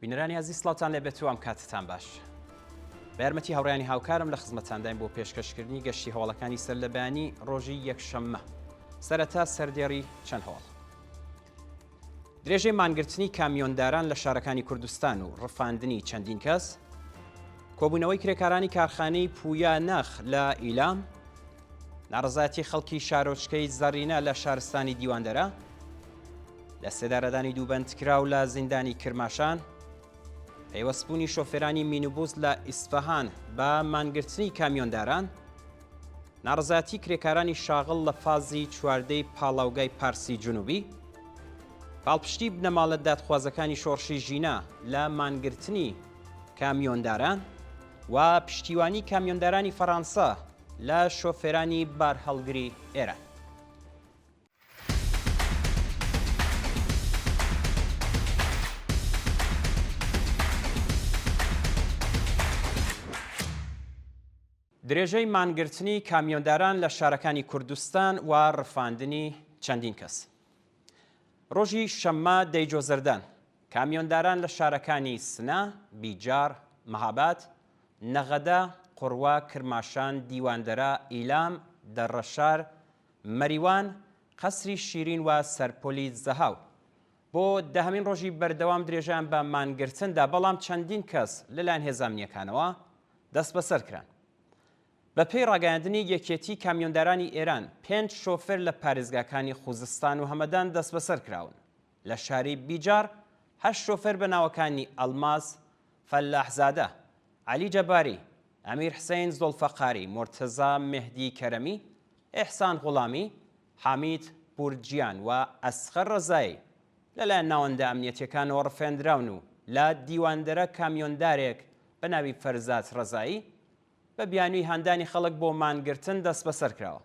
بینەرانی عزیز سڵاوتان لێبێت و ئەم کاتتان باش. بە یارمەتی هاوڕێیانی هاوکارم لە خزمەتانداین بۆ پێشکەشکردنی گەشتی هەواڵەکانی سەرلەبەیانی ڕۆژی یەکشەممە. سەرەتا سەردێڕی چەند هەواڵ. درێژەی مانگرتنی کامیۆنداران لە شارەکانی کوردستان و ڕفاندنی چەندین کەس، کۆبوونەوەی کرێکارانی کارخانەی پویا نەخ لە ئیلام، ناڕەزایەتی خەڵکی شارۆچکەی زەڕینە لە شارستانی دیواندەرە، لە سێدارەدانی دووبەندکراو لە زیندانی کرماشان، پەیوەستبوونی شۆفێرانی مینیبوس لە ئیسفەهان بە مانگرتنی کامیۆنداران، ناڕەزایەتی کرێکارانی شاغڵ لە فازی چواردەی پاڵاوگای پارسی جنوبی، پاڵپشتی بنەماڵە دادخوازەکانی شۆڕشی ژینە لە مانگرتنی کامیۆنداران و پشتیوانی کامیۆندارانی فەڕەنسا لە شۆفێرانی بارهەڵگری ئێران. درێژەی مانگرتنی کامیۆنداران لە شارەکانی کوردستان و ڕفاندنی چەندین کەس. ڕۆژی شەممە دەیجۆزەردان کامیۆنداران لە شارەکانی سنە، بیجار، مەهاباد، نەغەدە، قوڕوا، کرماشان، دیواندەرە، ئیلام، دەڕەشار، مەریوان، قەسری شیرین و سەرپۆلی زەهاو بۆ دەهەمین ڕۆژی بەردەوام درێژیان بە مانگرتندا، بەڵام چەندین کەس لەلایەن هێزانیەکانەوە دەست بەسەر کران. بە پێی ڕاگەیاندنی یەکێتی کامیۆندارانی ئێران، 5 شۆفێر لە پارێزگاکانی خوزستان و هەمەدان دەست بەسەر کراون. لە شاری بیجار 8 شۆفێر بە ناوەکانی ئەڵماس، فەلاحزادە، عەلی جەباری، ئەمیر حسەین زۆڵفەقاری، مورتەزا مێهدی کەرەمی، ئێحسان غوڵامی، حامید بورجیان و ئەسخەر ڕەزایی لەلایەن ناوەندە ئەمنیەتیەکانەوە ڕفێنراون و لە دیواندەرە کامیۆندارێک بە ناوی فەرزاد ڕەزایی بە بیانووی هەندانی خەڵک بۆ مانگرتن دەست بەسەر کراوە.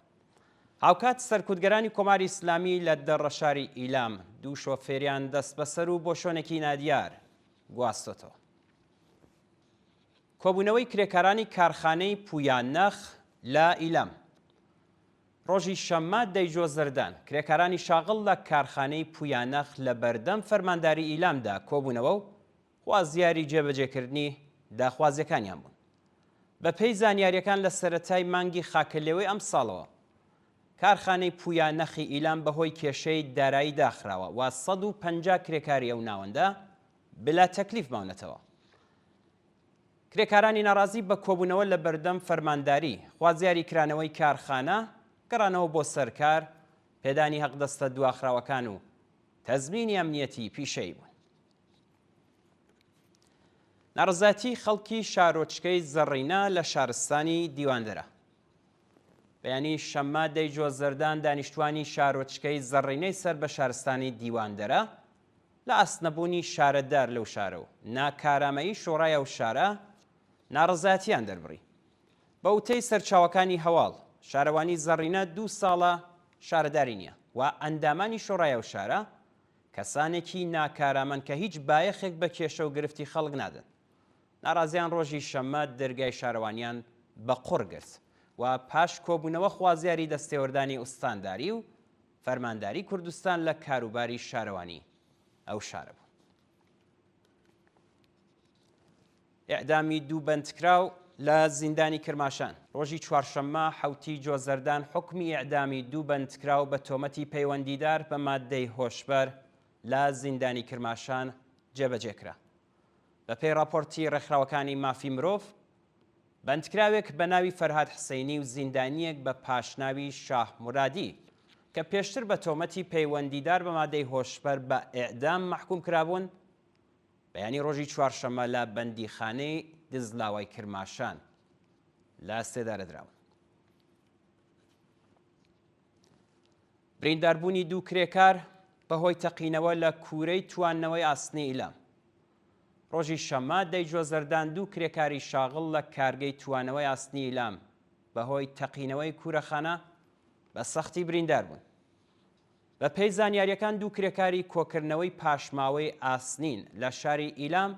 هاوکات سەرکوتگەرانی کۆماری ئیسلامی لە دەڕەشاری ئیلام 2 شۆفێریان دەست بەسەر و بۆ شوێنێکی نادیار گواستۆتەوە. کۆبوونەوەی کرێکارانی کارخانەی پویا نەخ لە ئیلام. ڕۆژی شەممە دەیجۆزەردان کرێکارانی شاغڵ لە کارخانەی پویا نەخ لە بەردەم فەرمانداری ئیلامدا کۆبوونەوە و خوازیاری جێبەجێکردنی داخوازیەکانیان بوون. بە پێی زانیاریەکان لە سەرەتای مانگی خاکەلێوەی ئەم ساڵەوە، کارخانەی پویا نەخی ئیلام بەهۆی کێشەی دارایی داخراوە و 150 کرێکاری ئەو ناوەندە بلا تەکلیف ماونەتەوە. کرێکارانی ناڕازی بە کۆبوونەوە لە بەردەم فەرمانداری، خوازیاری کرانەوەی کارخانە، گەڕانەوە بۆ سەرکار، پێدانی هەقدەستە دواخراوەکان و تەزمینی ئەمنیەتی پیشەی بوون. ناڕەزایەتی خەڵکی شارۆچکەی زەڕینە لە شارستانی دیواندەرە. بەیانی شەممە دەیجۆزەردان دانیشتوانی شارۆچکەی زەڕینەی سەر بە شارستانی دیواندەرە لە ئەستنەبوونی شارەدار لەو شارە و ناکارامەیی شۆڕای ئەو شارە ناڕەزایەتیان دەربڕی. بە وتەی سەرچاوەکانی هەواڵ، شارەوانی زەڕینە 2 ساڵە شارەداری نییە و ئەندامانی شۆڕای ئەو شارە کەسانێکی ناکارامەن کە هیچ بایەخێک بە کێشە و گرفتی خەڵک نادەن. ناڕازیان ڕۆژی شەممە دەرگای شارەوانیان بە قوڕ گرت و پاش کۆبوونەوە خوازیاری دەستێوەردانی ئوستانداری و فەرمانداری کوردستان لە کاروباری شارەوانی ئەو شارە بوو. ئیعدامی دووبەندکراو لە زیندانی کرماشان. ڕۆژی چوارشەممە حوتی جۆزەردان حکمی ئیعدامی دووبەندکراو بە تۆمەتی پەیوەندیدار بە مادەی هۆشبەر لە زیندانی کرماشان جێبەجێکرا. بە پێی راپۆرتی ڕێکخراوەکانی مافی مرۆڤ، بەندکراوێک بە ناوی فەرهاد حسەینی و زیندانیەک بە پاشناوی شاه مرادی کە پێشتر بە تۆمەتی پەیوەندیدار بە مادەی هۆشبەر بە ئیعدام محکوم کرابوون، بەیانی ڕۆژی چوارشەممە لە بەندیخانەی دزلاوای کرماشان لە سێدارەدراون. برینداربوونی 2 کرێکار بەهۆی تەقینەوە لە کوورەی تواننەوەی ئاسنی ئیلام. ڕۆژی شەممە دەیجۆزەردان 2 کرێکاری شاغڵ لە کارگەی توانەوەی ئاسنی ئیلام بەهۆی تەقینەوەی کوورەخانە بە سەختی بریندار بوون. بە پێی زانیاریەکان 2 کرێکاری کۆکردنەوەی پاشماوەی ئاسنین لە شاری ئیلام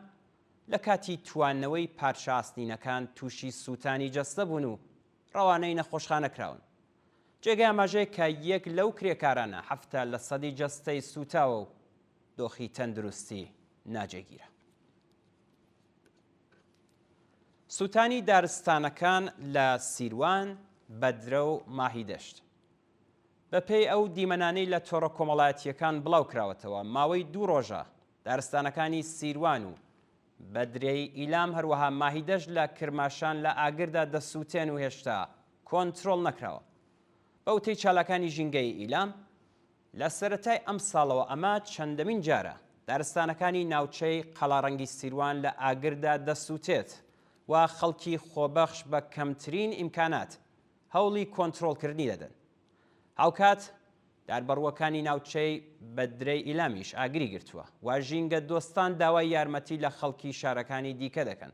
لە کاتی تواننەوەی پارچە ئاسنینەکان تووشی سووتانی جەستە بوون و ڕەوانەی نەخۆشخانە کراون. جێگای ئاماژەیە کە یەک لەو کرێکارانە 70% جەستەی سوتاوە و دۆخی تەندروستی ناجێگیرە. سووتانی دارستانەکان لە سیروان، بەدرە و ماهیدەشت. بەپێی ئەو دیمەنانەی لە تۆڕە کۆمەڵایەتیەکان بڵاو کراوەتەوە، ماوەی 2 ڕۆژە دارستانەکانی سیروان و بەدرەی ئیلام هەروەها ماهیدەشت لە کرماشان لە ئاگردا دەسووتێن و هێشتا کۆنتڕۆڵ نەکراوە. بەوتەی چالاکانی ژینگەی ئیلام لە سەرەتای ئەم ساڵەوە ئەمە چەندەمین جارە دارستانەکانی ناوچەی قەڵاڕەنگی سیروان لە ئاگردا دەسووتێت و خەڵکی خۆبەخش بە کەمترین ئیمکانات هەوڵی کۆنتڕۆڵکردنی دەدەن. هاوکات داربەڕوەکانی ناوچەی بەدرەی ئیلامیش ئاگری گرتووە و ژینگە دۆستان داوای یارمەتی لە خەڵکی شارەکانی دیکە دەکەن.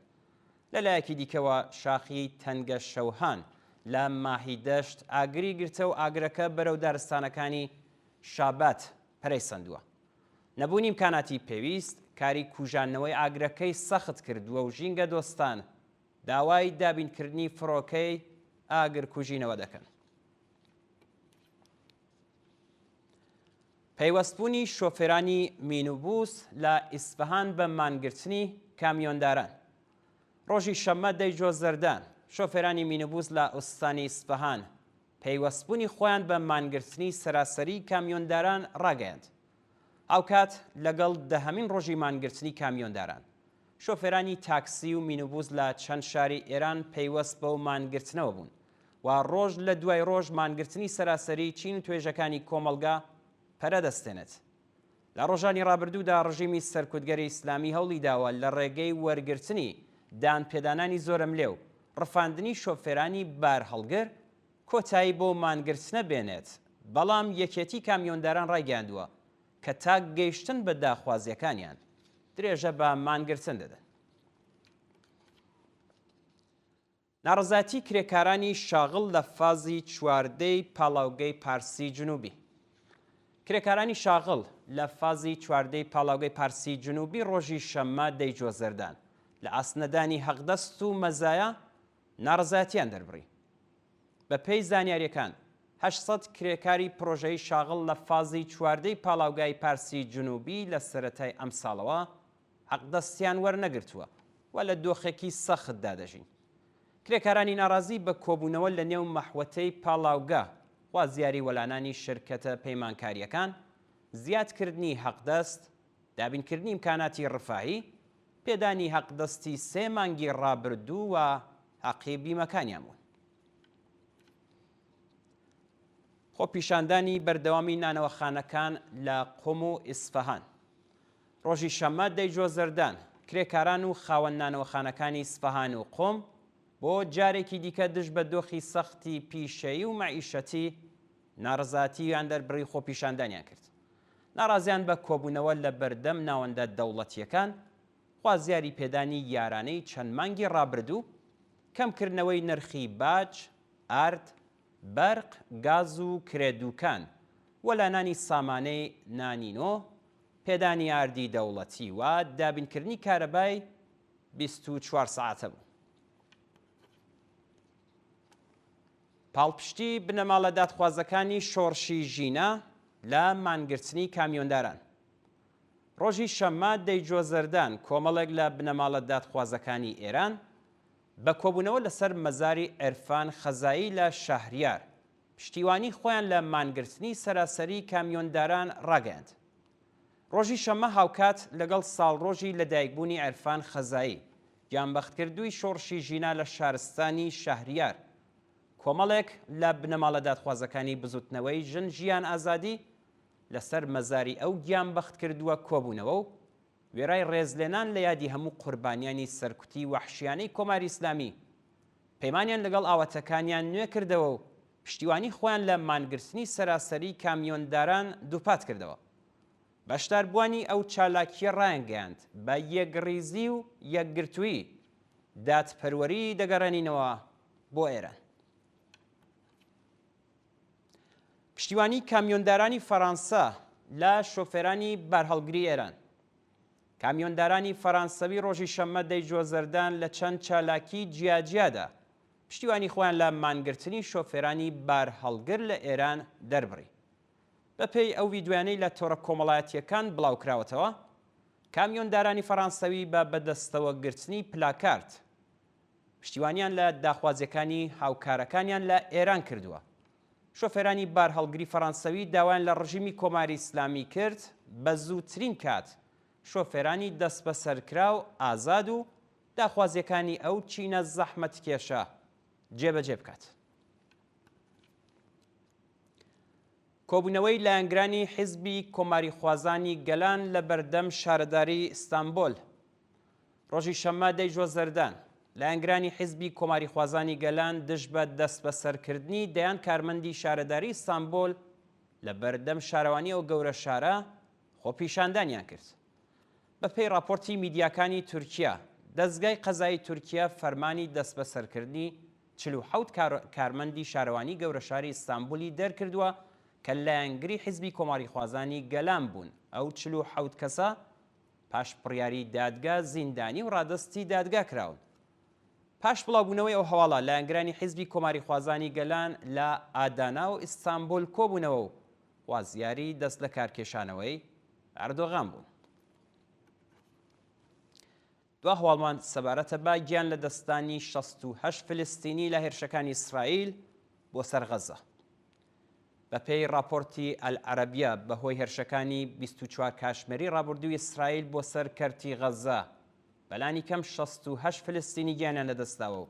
لەلایەکی دیکەوە شاخی تەنگە شەوهان لە ماهیدەشت ئاگری گرتە و ئاگرەکە بەرەو دارستانەکانی شابات پەرەیسەندووە. نەبوونی ئیمکاناتی پێویست کاری کوژانەوەی ئاگرەکەی سەخت کردووە و ژینگە دۆستان داوای دابینکردنی فڕۆکەی ئاگر کوژینەوە دەکەن. پەیوەستبوونی شۆفێرانی مینوبوس لە ئیسفەهان بە مانگرتنی کامیۆنداران. ڕۆژی شەممە 10 جۆزەردان شۆفێرانی مینوبوس لە ئوستانی ئیسفەهان پەیوەستبوونی خۆیان بە مانگرتنی سەراسەری کامیۆنداران ڕاگەیاند. ئەوکات لەگەڵ دەهەمین ڕۆژی مانگرتنی کامیۆنداران شۆفێرانی تاکسی و مینوبوس لە چەند شاری ئێران پەیوەست بەو مانگرتنەوە بوون و ڕۆژ لە دوای ڕۆژ مانگرتنی سەراسەری چین و توێژەکانی کۆمەلگا پەرەدەستێنێت. لە ڕۆژانی ڕابردوودا ڕژیمی سەرکوتگەری ئیسلامی هەوڵی داوە لە ڕێگەی وەرگرتنی دانپێدانانی زۆرم لێو ڕفاندنی شۆفێرانی بار هەڵگر کۆتایی بۆ مانگرتنە بێنێت، بەڵام یەکێتی کامیۆنداران ڕایگەاندووە کە تا گەیشتن بە داخوازیەکانیان درێژە بە مانگرتن دەدەن. ناڕەزاتی کرێکارانی شاغڵ لە فازی چواردەی پاڵاوگەی پارسی جنوبی. کرێکارانی شاغڵ لە فازی چواردەی پاڵاوگەی پارسی جنوبی ڕۆژی شەممە 10 جۆزەردان لە ئاسنەدانی حەقدەست و مەزایە ناڕەزاتیان دەربڕی. بە پێی زانیاریەکان 800 کرێکاری پرۆژەی شاغڵ لە فازی چواردەی پاڵاوگای پارسی جنوبی لە سەرەتای ئەم ساڵەوە حەقدەستیان وەرنەگرتووە و لە دۆخێکی سەختدا دەژین. کرێکارانی ناڕازی بە کۆبوونەوە لە نێو مەحوەتەی پاڵاوگا خوازیاری وەلانانی شرکەتە پەیمانکاریەکان، زیادکردنی حەقدەست، دابینکردنی ئیمکاناتی ڕفاهی، پێدانی حەقدەستی 3 مانگی ڕابردوو و حەقی بیمەکانیان بوون. خۆپیشاندانی بەردەوامی نانەوەخانەکان لە قوم و ئیسفەهان. ڕۆژی شەممە 10 جۆزەردان کرێکاران و خاوەن نانەوەخانەکانی ئیسفەهان و قوم بۆ جارێکی دیکە دژ بە دۆخی سەختی پیشەیی و مەعیشەتی ناڕەزاتییان دەربڕی خۆپیشاندانیان کرد. ناڕازیان بە کۆبوونەوە لە بەردەم ناوەندە دەوڵەتیەکان، خوازیاری پێدانی یارانەی چەند مانگی ڕابردوو، کەمکردنەوەی نرخی باج، ئارد، بەرق، گاز و کرێدووکان، وەلانانی سامانەی نانینۆ، پێدانی ئاردی دەوڵەتی و دابینکردنی کارەبای 24 ساعتە بوو. پاڵپشتی بنەماڵە دادخوازەکانی شۆڕشی ژینە لە مانگرتنی کامیۆنداران. ڕۆژی شەممە 10 جۆزەردان کۆمەڵێک لە بنەماڵە دادخوازەکانی ئێران بە کۆبوونەوە لەسەر مەزاری عێرفان خەزایی لە شەهریار پشتیوانی خۆیان لە مانگرتنی سەراسەری کامیۆنداران ڕاگەیاند. ڕۆژی شەممە هاوکات لەگەڵ ساڵڕۆژی لەدایکبوونی عێرفان خەزایی گیانبەختکردووی شۆڕشی ژینە لە شارستانی شەهریار، کۆمەڵێک لە بنەماڵە دادخوازەکانی بزوتنەوەی ژن ژیان ئازادی لەسەر مەزاری ئەو گیانبەخت کردووە کۆبوونەوە و وێرای ڕێزلێنان لە یادی هەموو قوربانیانی سەرکوتی وەحشیانەی کۆماری ئیسلامی پەیمانیان لەگەڵ ئاواتەکانیان نوێ کردەوە و پشتیوانی خۆیان لە مانگرتنی سەراسەری کامیۆنداران دووپات کردەوە. بەشداربووانی ئەو چالاکیە ڕایانگەیاند بە یەکڕیزی و یەکگرتووی دادپەروەری دەگەڕێنینەوە بۆ ئێران. پشتیوانی کامیۆندارانی فەڕەنسا لە شۆفێرانی بارهەڵگری ئێران. کامیۆندارانی فەڕەنسەوی ڕۆژی شەممە 10 جۆزەردان لە چەند چالاکی جیاجیادا پشتیوانی خۆیان لە مانگرتنی شۆفێرانی بارهەڵگر لە ئێران دەربڕی. بەپێی ئەو ڤیدیۆیانەی لە تۆڕە کۆمەڵایەتیەکان بڵاوکراوەتەوە، کامیۆندارانی فەڕەنسەوی بە بەدەستەوە گرتنی پلاکارد پشتیوانیان لە داخوازیەکانی هاوکارەکانیان لە ئێران کردووە. شۆفێرانی بار هەڵگری فەڕەنسەوی داوایان لە ڕژیمی کۆماری ئیسلامی کرد بە زووترین کات شۆفێرانی دەست بە سەرکراو ئازاد و داخوازیەکانی ئەو چینە زەحمەتکێشە جێبەجێ بکات. کۆبوونەوەی لایەنگرانی حیزبی کۆماری خوازانی گەلان لە بەردەم شارەداری ئیستانبول. ڕۆژی شەممە 10 ژۆزەردان لایەنگرانی حیزبی کۆماری خوازانی گەلان دژ بە دەست بە سەرکردنی دەیان کارمەندی شارەداری ئیستانبول لە بەردەم شارەوانی ئەو گەورە شارە خۆپیشاندانیان کرد. بەپێی راپۆرتی میدیاکانی تورکیا، دەستگای قەزایی تورکیا فەرمانی دەست بە سەرکردنی 47 کارمەندی شارەوانی گەورە شاری ئیستانبولی دەرکردووە کە لایەنگری حیزبی کۆماری خوازانی گەلان بوون. ئەو 47 کەسە پاش بڕیاری دادگا زیندانی و ڕادستی دادگا کراون. پاش بڵاوبوونەوەی ئەو هەواڵە لایەنگرانی حیزبی کۆماری خوازانی گەلان لە ئادانا و ئیستانبول کۆبوونەوە و خوازیاری دەست لە کارکێشانەوەی ئەردۆغان بوون. دوا هەواڵمان سەبارەتە بە گیان لە دەستانی 68 فلستینی لە هێرشەکانی ئیسرائیل بۆ سەر غەزە. بەپێی راپۆرتی ئەلعەرەبیە بەهۆی هێرشەکانی 24 کاشمێری ڕابردووی ئیسرائیل بۆ سەر کەرتی غەزە بەلانی کەم 68 فلستینی گیانیان لەدەستاوە و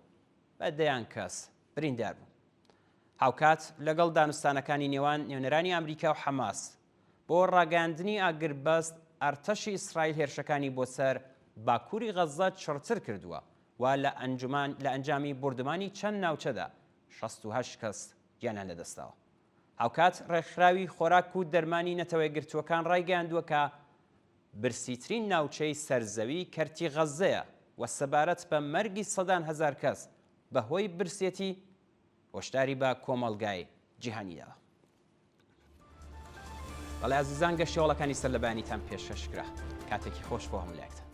بە دەیان کەس بریندار بوو. هاوکات لەگەڵ دانوستانەکانی نێوان نێونەرانی ئەمریکا و حەماس بۆ ڕاگەاندنی ئاگربەست ئەرتەشی ئیسرائیل هێرشەکانی بۆ سەر باکووری غەزە چڕتر کردووە و لە ئەنجامی بردمانی چەند ناوچەدا 68 کەس گیانیان لەدەستاوە. هاوکات ڕێکخراوی خۆراک و دەرمانی نەتەوەی گرتووەکان ڕایگەیاندووە کە برسیترین ناوچەی سەرزەوی کەرتی غەزەیە و سەبارەت بە مەرگی سەدان هەزار کەس بەهۆی برسێتی هۆشداری بە کۆمەڵگای جیهانیداوە. بەڵێ ئازیزان گەشتیۆڵەکانی سەر لە بەیانیتان پێشکەشکرا. کاتێکی خۆش بۆ هەموو لایەکتان.